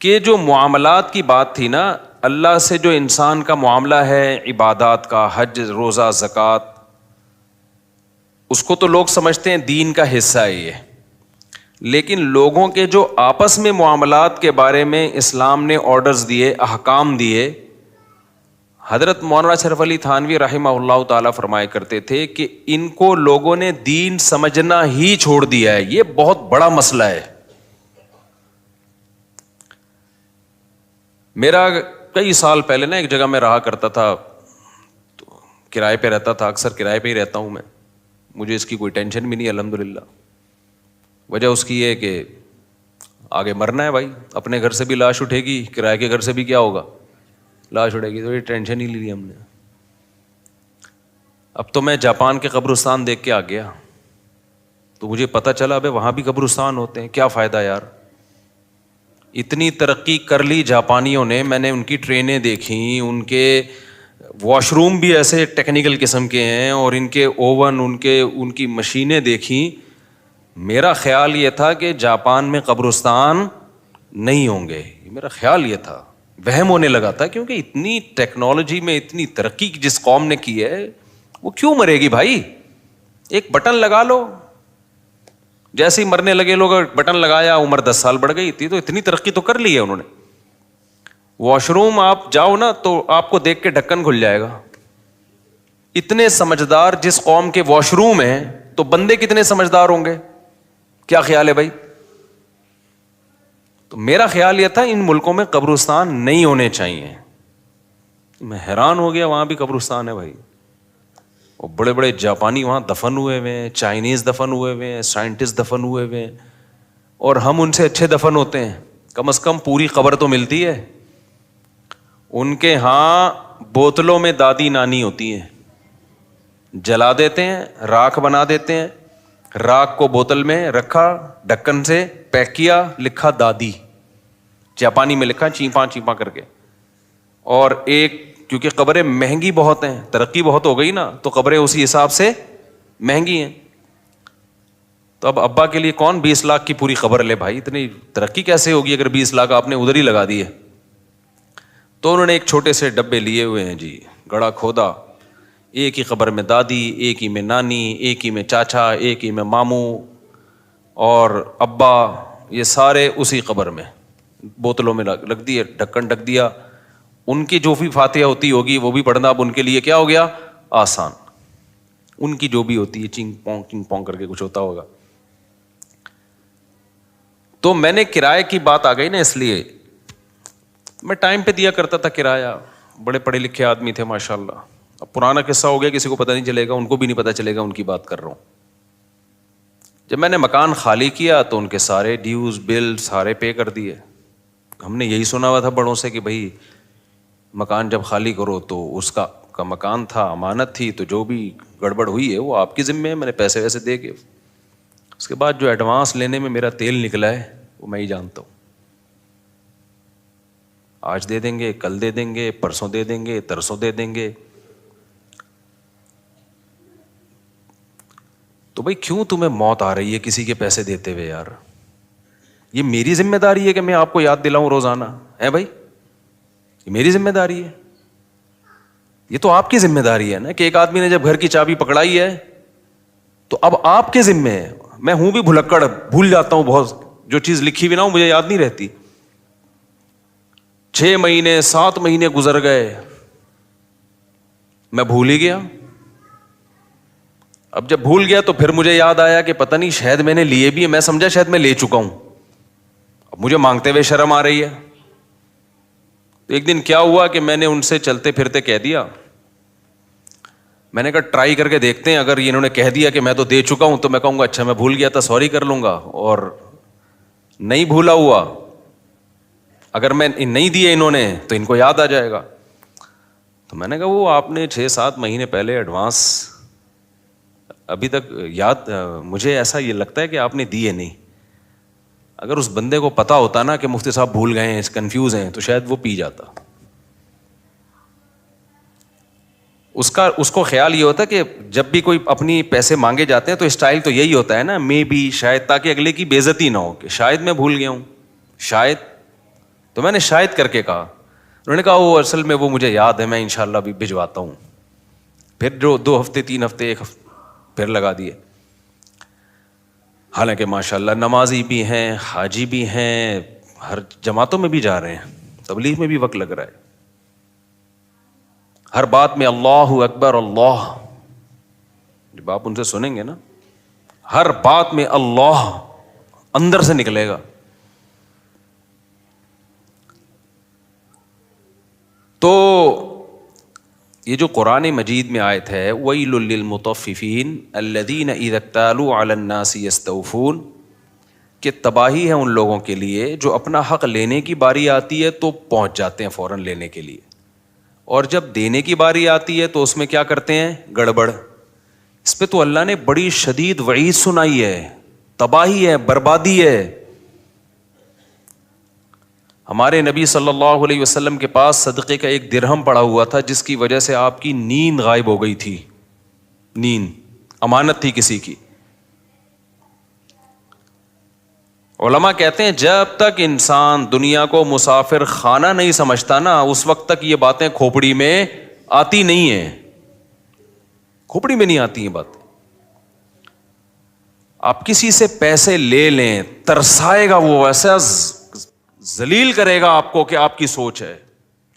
کہ جو معاملات کی بات تھی نا، اللہ سے جو انسان کا معاملہ ہے عبادات کا، حج، روزہ، زکوٰۃ، اس کو تو لوگ سمجھتے ہیں دین کا حصہ ہے یہ، لیکن لوگوں کے جو آپس میں معاملات کے بارے میں اسلام نے آرڈرز دیے، احکام دیے، حضرت مولانا اشرف علی تھانوی رحمہ اللہ تعالیٰ فرمایا کرتے تھے کہ ان کو لوگوں نے دین سمجھنا ہی چھوڑ دیا ہے، یہ بہت بڑا مسئلہ ہے۔ میرا کئی سال پہلے نا ایک جگہ میں رہا کرتا تھا، تو کرائے پہ رہتا تھا، اکثر کرائے پہ ہی رہتا ہوں میں، مجھے اس کی کوئی ٹینشن بھی نہیں الحمدللہ۔ وجہ اس کی ہے کہ آگے مرنا ہے بھائی، اپنے گھر سے بھی لاش اٹھے گی، کرائے کے گھر سے بھی کیا ہوگا، لاش اٹھے گی، تو یہ ٹینشن ہی نہیں لی ہم نے۔ اب تو میں جاپان کے قبرستان دیکھ کے آ گیا، تو مجھے پتہ چلا ابے وہاں بھی قبرستان ہوتے ہیں، کیا فائدہ یار، اتنی ترقی کر لی جاپانیوں نے، میں نے ان کی ٹرینیں دیکھیں، ان کے واش روم بھی ایسے ٹیکنیکل قسم کے ہیں، اور ان کے اوون، ان کی مشینیں دیکھیں۔ میرا خیال یہ تھا کہ جاپان میں قبرستان نہیں ہوں گے، میرا خیال یہ تھا، وہم ہونے لگا تھا، کیونکہ اتنی ٹیکنالوجی میں اتنی ترقی جس قوم نے کی ہے وہ کیوں مرے گی بھائی، ایک بٹن لگا لو، جیسے ہی مرنے لگے لوگ بٹن لگایا عمر 10 سال بڑھ گئی تھی، تو اتنی ترقی تو کر لی ہے انہوں نے۔ واش روم آپ جاؤ نا تو آپ کو دیکھ کے ڈھکن کھل جائے گا، اتنے سمجھدار جس قوم کے واش روم ہیں تو بندے کتنے سمجھدار ہوں گے، کیا خیال ہے بھائی؟ تو میرا خیال یہ تھا ان ملکوں میں قبرستان نہیں ہونے چاہیے۔ میں حیران ہو گیا، وہاں بھی قبرستان ہے بھائی، اور بڑے بڑے جاپانی وہاں دفن ہوئے ہوئے ہیں، چائنیز دفن ہوئے ہوئے ہیں، سائنٹسٹ دفن ہوئے ہوئے ہیں، اور ہم ان سے اچھے دفن ہوتے ہیں، کم از کم پوری قبر تو ملتی ہے۔ ان کے ہاں بوتلوں میں دادی نانی ہوتی ہیں، جلا دیتے ہیں، راکھ بنا دیتے ہیں، راکھ کو بوتل میں رکھا، ڈھکن سے پیک کیا، لکھا دادی، جاپانی میں لکھا چیپاں چیپاں کر کے۔ اور ایک، کیونکہ قبریں مہنگی بہت ہیں، ترقی بہت ہو گئی نا، تو قبریں اسی حساب سے مہنگی ہیں، تو اب ابا کے لیے کون 20 لاکھ کی پوری قبر لے بھائی، اتنی ترقی کیسے ہوگی اگر 20 لاکھ آپ نے ادھر ہی لگا دیے۔ تو انہوں نے ایک چھوٹے سے ڈبے لیے ہوئے ہیں جی، گڑھا کھودا، ایک ہی قبر میں دادی، ایک ہی میں نانی، ایک ہی میں چاچا، ایک ہی میں ماموں اور ابا، یہ سارے اسی قبر میں بوتلوں میں رکھ دیے، ڈھکن ڈھک دیا۔ ان کی جو بھی فاتحہ ہوتی ہوگی وہ بھی پڑھنا اب ان کے لیے کیا ہو گیا، آسان، ان کی جو بھی ہوتی ہے چنگ پونگ کر کے کچھ ہوتا ہوگا۔ تو میں نے کرائے کی بات آ گئی نا، اس لیے میں ٹائم پہ دیا کرتا تھا کرایہ، بڑے پڑھے لکھے آدمی تھے ماشاءاللہ۔ اب پرانا قصہ ہو گیا، کسی کو پتہ نہیں چلے گا، ان کو بھی نہیں پتہ چلے گا ان کی بات کر رہا ہوں۔ جب میں نے مکان خالی کیا تو ان کے سارے ڈیوز بل سارے پے کر دیے۔ ہم نے یہی سنا ہوا تھا بڑوں سے کہ بھائی مکان جب خالی کرو تو اس کا مکان تھا، امانت تھی، تو جو بھی گڑبڑ ہوئی ہے وہ آپ کی ذمہ ہے، میں نے پیسے ویسے دے کے۔ اس کے بعد جو ایڈوانس لینے میں میرا تیل نکلا ہے وہ میں ہی جانتا ہوں، آج دے دیں گے، کل دے دیں گے، پرسوں دے دیں گے، ترسوں دے دیں گے۔ تو بھائی کیوں تمہیں موت آ رہی ہے کسی کے پیسے دیتے ہوئے یار؟ یہ میری ذمہ داری ہے کہ میں آپ کو یاد دلاؤں روزانہ ہے بھائی، یہ میری ذمہ داری ہے، یہ تو آپ کی ذمہ داری ہے نا، کہ ایک آدمی نے جب گھر کی چابی پکڑائی ہے تو اب آپ کے ذمہ ہے۔ میں ہوں بھی بھلکڑ، بھول جاتا ہوں بہت، جو چیز لکھی ہوئی نہ ہو مجھے یاد نہیں رہتی۔ 6 مہینے 7 مہینے گزر گئے، میں بھول ہی گیا۔ اب جب بھول گیا تو پھر مجھے یاد آیا کہ پتہ نہیں شاید میں نے لیے بھی ہیں، میں سمجھا شاید میں لے چکا ہوں، اب مجھے مانگتے ہوئے شرم آ رہی ہے۔ تو ایک دن کیا ہوا کہ میں نے ان سے چلتے پھرتے کہہ دیا، میں نے کہا ٹرائی کر کے دیکھتے ہیں، اگر انہوں نے کہہ دیا کہ میں تو دے چکا ہوں تو میں کہوں گا اچھا میں بھول گیا تھا، سوری کر لوں گا، اور نہیں بھولا ہوا اگر میں نہیں دیے انہوں نے تو ان کو یاد آ جائے گا۔ تو میں نے کہا وہ آپ نے 6-7 مہینے پہلے ایڈوانس ابھی تک یاد، مجھے ایسا یہ لگتا ہے کہ آپ نے دیے نہیں۔ اگر اس بندے کو پتا ہوتا نا کہ مفتی صاحب بھول گئے ہیں، کنفیوز ہیں، تو شاید وہ پی جاتا۔ اس کو خیال یہ ہوتا ہے کہ جب بھی کوئی اپنی پیسے مانگے جاتے ہیں تو اسٹائل تو یہی ہوتا ہے نا، میں بھی شاید، تاکہ اگلے کی بے عزتی نہ ہو کہ شاید میں بھول گیا ہوں، شاید تو میں نے شاید کر کے کہا. انہوں نے کہا وہ اصل میں وہ مجھے یاد ہے, میں انشاءاللہ بھی بھجواتا ہوں. پھر جو 2 ہفتے 3 ہفتے 1 ہفتے پھر لگا دیے. حالانکہ ماشاءاللہ نمازی بھی ہیں, حاجی بھی ہیں, ہر جماعتوں میں بھی جا رہے ہیں, تبلیغ میں بھی وقت لگ رہا ہے, ہر بات میں اللہ اکبر اللہ. جب آپ ان سے سنیں گے نا, ہر بات میں اللہ اندر سے نکلے گا. تو یہ جو قرآن مجید میں آیت ہے وَيْلٌ لِّلْمُطَفِّفِينَ الَّذِينَ إِذَا اكْتَالُوا عَلَى النَّاسِ يَسْتَوْفُونَ, کہ تباہی ہے ان لوگوں کے لیے جو اپنا حق لینے کی باری آتی ہے تو پہنچ جاتے ہیں فوراً لینے کے لیے, اور جب دینے کی باری آتی ہے تو اس میں کیا کرتے ہیں, گڑبڑ. اس پہ تو اللہ نے بڑی شدید وعید سنائی ہے, تباہی ہے, بربادی ہے. ہمارے نبی صلی اللہ علیہ وسلم کے پاس صدقے کا 1 درہم پڑا ہوا تھا جس کی وجہ سے آپ کی نیند غائب ہو گئی تھی. نیند امانت تھی کسی کی. علماء کہتے ہیں جب تک انسان دنیا کو مسافر خانہ نہیں سمجھتا نا, اس وقت تک یہ باتیں کھوپڑی میں آتی نہیں ہیں, کھوپڑی میں نہیں آتی ہیں باتیں. آپ کسی سے پیسے لے لیں, ترسائے گا وہ, ایسا ذلیل کرے گا آپ کو کہ آپ کی سوچ ہے,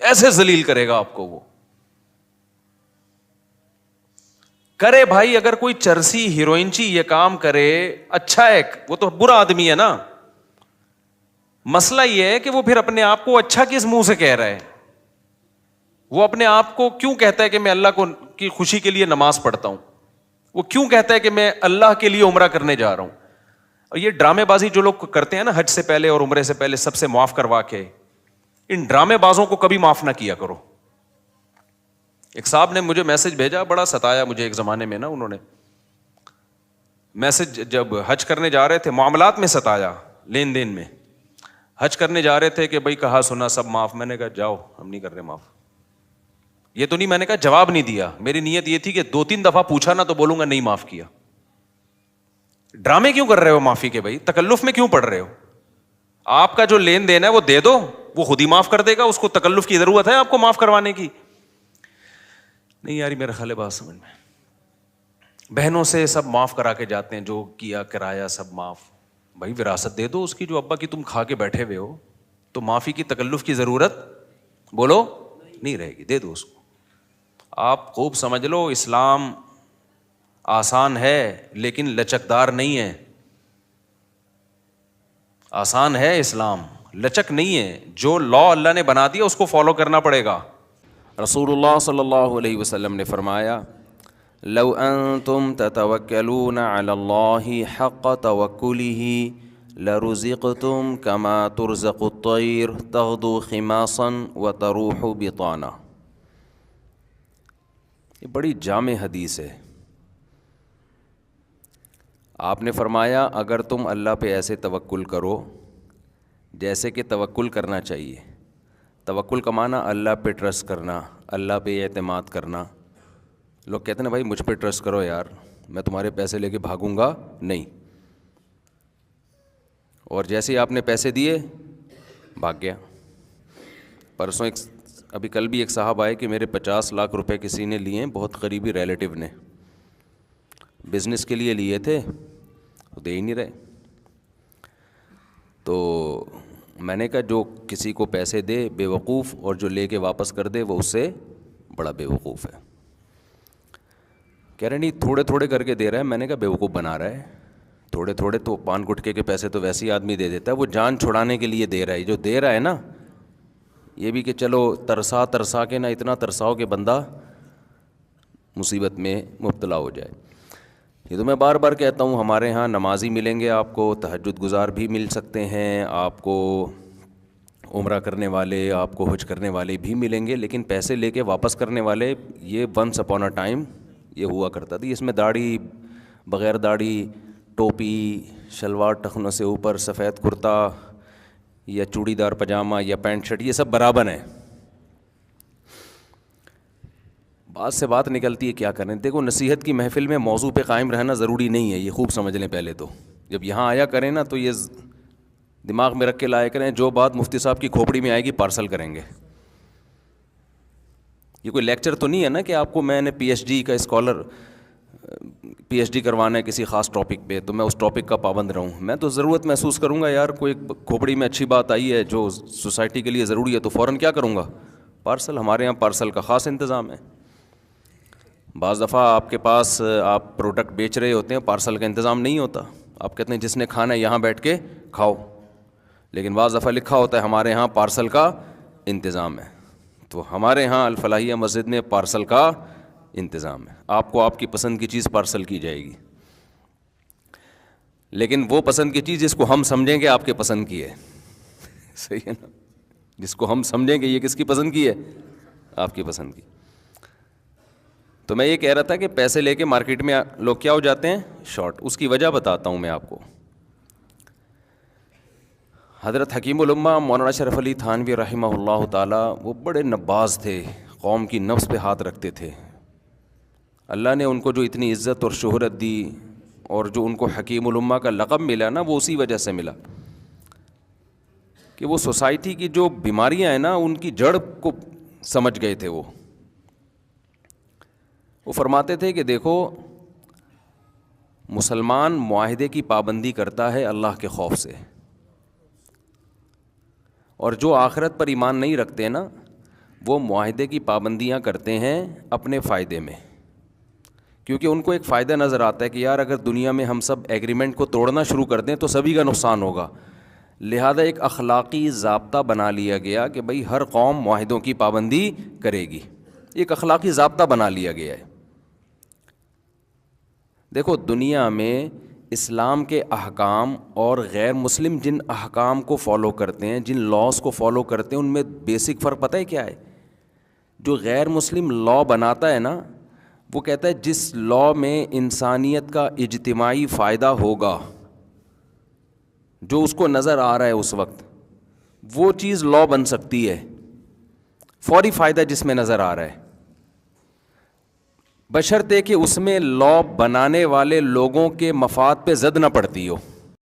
ایسے ذلیل کرے گا آپ کو وہ. کرے بھائی, اگر کوئی چرسی ہیروئنچی یہ کام کرے اچھا ہے, وہ تو برا آدمی ہے نا. مسئلہ یہ ہے کہ وہ پھر اپنے آپ کو اچھا کس منہ سے کہہ رہا ہے, وہ اپنے آپ کو کیوں کہتا ہے کہ میں اللہ کو کی خوشی کے لیے نماز پڑھتا ہوں, وہ کیوں کہتا ہے کہ میں اللہ کے لیے عمرہ کرنے جا رہا ہوں. اور یہ ڈرامے بازی جو لوگ کرتے ہیں نا حج سے پہلے اور عمرے سے پہلے سب سے معاف کروا کے, ان ڈرامے بازوں کو کبھی معاف نہ کیا کرو. ایک صاحب نے مجھے میسج بھیجا, بڑا ستایا مجھے ایک زمانے میں نا, انہوں نے میسج جب حج کرنے جا رہے تھے, معاملات میں ستایا, لین دین میں. حج کرنے جا رہے تھے کہ بھائی کہا سنا سب معاف. میں نے کہا جاؤ, ہم نہیں کر رہے معاف. یہ تو نہیں, میں نے کہا جواب نہیں دیا, میری نیت یہ تھی کہ 2-3 دفعہ پوچھا نا تو بولوں گا نہیں معاف کیا. ڈرامے کیوں کر رہے ہو معافی کے بھائی, تکلف میں کیوں پڑ رہے ہو؟ آپ کا جو لین دین ہے وہ دے دو, وہ خود ہی معاف کر دے گا, اس کو تکلف کی ضرورت ہے آپ کو معاف کروانے کی؟ نہیں یاری, میرا خیال ہے بات سمجھ میں. بہنوں سے سب معاف کرا کے جاتے ہیں, جو کیا کرایا سب معاف. بھائی وراثت دے دو اس کی جو ابا کی تم کھا کے بیٹھے ہوئے ہو, تو معافی کی تکلف کی ضرورت بولو نہیں رہے گی, دے دو اس کو. آپ خوب سمجھ لو, اسلام آسان ہے لیکن لچکدار نہیں ہے. آسان ہے اسلام, لچک نہیں ہے. جو لا اللہ نے بنا دیا اس کو فالو کرنا پڑے گا. رسول اللہ صلی اللہ علیہ وسلم نے فرمایا لو انتم تتوکلون علی اللہ حق توکلہ لرزقتم کما ترزق الطیر تغدو خماصا وتروح بطانا. یہ بڑی جامع حدیث ہے. آپ نے فرمایا اگر تم اللہ پہ ایسے توکل کرو جیسے کہ توکل کرنا چاہیے. توکل کا معنی اللہ پہ ٹرسٹ کرنا, اللہ پہ اعتماد کرنا. لوگ کہتے ہیں بھائی مجھ پہ ٹرسٹ کرو یار, میں تمہارے پیسے لے کے بھاگوں گا نہیں. اور جیسے ہی آپ نے پیسے دیے بھاگ گیا. پرسوں ابھی کل بھی ایک صاحب آئے کہ میرے 50 لاکھ روپے کسی نے لیے ہیں, بہت قریبی ریلیٹیو نے, بزنس کے لیے لیے تھے, دے ہی نہیں رہے. تو میں نے کہا جو کسی کو پیسے دے بے وقوف, اور جو لے کے واپس کر دے وہ اس سے بڑا بے وقوف ہے. کہہ رہے نہیں تھوڑے تھوڑے کر کے دے رہا ہے. میں نے کہا بے وقوف بنا رہا ہے. تھوڑے تھوڑے تو پان گٹکے کے پیسے تو ویسے ہی آدمی دے دیتا ہے, وہ جان چھڑانے کے لیے دے رہا ہے. جو دے رہا ہے نا یہ بھی کہ چلو ترسا کے نہ اتنا ترساؤ کہ بندہ مصیبت میں مبتلا ہو جائے. یہ تو میں بار بار کہتا ہوں, ہمارے ہاں نمازی ملیں گے آپ کو, تہجد گزار بھی مل سکتے ہیں آپ کو, عمرہ کرنے والے, آپ کو حج کرنے والے بھی ملیں گے, لیکن پیسے لے کے واپس کرنے والے یہ ونس اپون اے ٹائم یہ ہوا کرتا تھا. اس میں داڑھی, بغیر داڑھی, ٹوپی, شلوار ٹخنوں سے اوپر, سفید کرتا یا چوڑی دار پاجامہ یا پینٹ شرٹ, یہ سب برابر ہیں. بات سے بات نکلتی ہے, کیا کریں. دیکھو نصیحت کی محفل میں موضوع پہ قائم رہنا ضروری نہیں ہے, یہ خوب سمجھ لیں پہلے تو. جب یہاں آیا کریں نا تو یہ دماغ میں رکھ کے لایا کریں, جو بات مفتی صاحب کی کھوپڑی میں آئے گی پارسل کریں گے. یہ کوئی لیکچر تو نہیں ہے نا کہ آپ کو میں نے پی ایچ ڈی کا اسکالر پی ایچ ڈی کروانا ہے کسی خاص ٹاپک پہ تو میں اس ٹاپک کا پابند رہوں. میں تو ضرورت محسوس کروں گا یار کوئی کھوپڑی میں اچھی بات آئی ہے جو سوسائٹی کے لیے ضروری ہے تو فوراً کیا کروں گا, پارسل. ہمارے یہاں پارسل کا خاص انتظام ہے. بعض دفعہ آپ کے پاس آپ پروڈکٹ بیچ رہے ہوتے ہیں, پارسل کا انتظام نہیں ہوتا, آپ کہتے ہیں جس نے کھانا ہے یہاں بیٹھ کے کھاؤ, لیکن بعض دفعہ لکھا ہوتا ہے ہمارے یہاں پارسل کا انتظام ہے. تو ہمارے ہاں الفلاحیہ مسجد میں پارسل کا انتظام ہے. آپ کو آپ کی پسند کی چیز پارسل کی جائے گی, لیکن وہ پسند کی چیز جس کو ہم سمجھیں گے آپ کے پسند کی ہے. صحیح ہے نا, جس کو ہم سمجھیں گے یہ کس کی پسند کی ہے, آپ کی پسند کی. تو میں یہ کہہ رہا تھا کہ پیسے لے کے مارکیٹ میں لوگ کیا ہو جاتے ہیں, شارٹ. اس کی وجہ بتاتا ہوں میں آپ کو. حضرت حکیم الامہ مولانا اشرف علی تھانوی رحمہ اللہ تعالیٰ وہ بڑے نباز تھے, قوم کی نفس پہ ہاتھ رکھتے تھے. اللہ نے ان کو جو اتنی عزت اور شہرت دی اور جو ان کو حکیم الامہ کا لقب ملا نا, وہ اسی وجہ سے ملا کہ وہ سوسائٹی کی جو بیماریاں ہیں نا ان کی جڑ کو سمجھ گئے تھے. وہ فرماتے تھے کہ دیکھو مسلمان معاہدے کی پابندی کرتا ہے اللہ کے خوف سے, اور جو آخرت پر ایمان نہیں رکھتے نا وہ معاہدے کی پابندیاں کرتے ہیں اپنے فائدے میں, کیونکہ ان کو ایک فائدہ نظر آتا ہے کہ یار اگر دنیا میں ہم سب ایگریمنٹ کو توڑنا شروع کر دیں تو سبھی کا نقصان ہوگا. لہذا ایک اخلاقی ضابطہ بنا لیا گیا کہ بھئی ہر قوم معاہدوں کی پابندی کرے گی. ایک اخلاقی ضابطہ بنا لیا گیا ہے. دیکھو دنیا میں اسلام کے احکام اور غیر مسلم جن احکام کو فالو کرتے ہیں, جن لاز کو فالو کرتے ہیں, ان میں بیسک فرق پتہ ہے کیا ہے؟ جو غیر مسلم لا بناتا ہے نا وہ کہتا ہے جس لا میں انسانیت کا اجتماعی فائدہ ہوگا, جو اس کو نظر آ رہا ہے اس وقت, وہ چیز لا بن سکتی ہے. فوری فائدہ جس میں نظر آ رہا ہے, بشرطے کہ اس میں لا بنانے والے لوگوں کے مفاد پہ زد نہ پڑتی ہو.